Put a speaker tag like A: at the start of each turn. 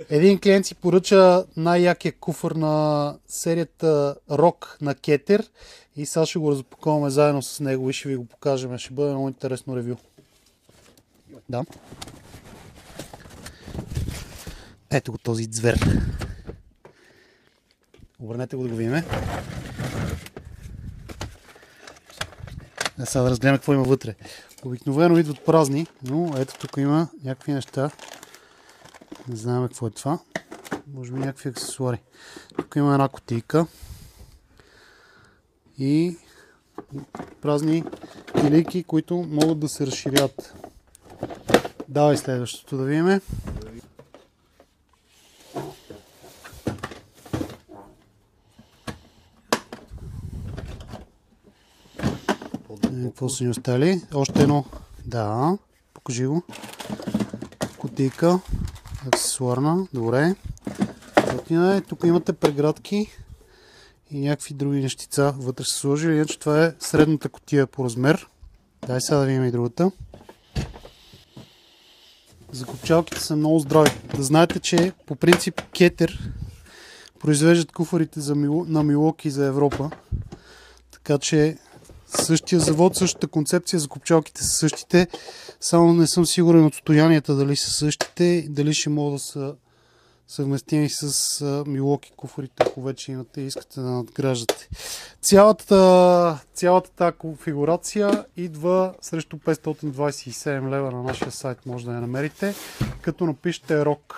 A: Един клиент си поръча най-якия куфър на серията Рок на Кетер и сега ще го разпаковаме заедно с него и ще ви го покажем. Ще бъде много интересно ревю. Да. Ето го този звер. Обърнете го да го видим. Сега да разгледаме какво има вътре. Обикновено идват празни, но ето тук има някакви неща. Не знаем какво е това. Може би някакви аксесуари. Тук има една кутийка. И празни килийки, които могат да се разширят. Давай следващото да видим. Какво са ни остали? Още едно. Да, покажи го. Кутийка. Аксесуарна. Добре. Тук имате преградки и някакви други нещица вътре се сложили. Иначе това е средната кутия по размер. Дай сега да видим и другата. Закопчалките са много здрави. Да знаете, че по принцип Кетер произвеждат куфарите на Милуоки за Европа. Така че същия завод, същата концепция, закопчалките са същите. Само не съм сигурен от отстоянията дали са същите, дали ще могат да са съвместими с Милуоки куфарите, ако вече имате и искате да надграждате. Цялата тази конфигурация идва срещу 527 лева на нашия сайт, може да я намерите, като напишете ROK.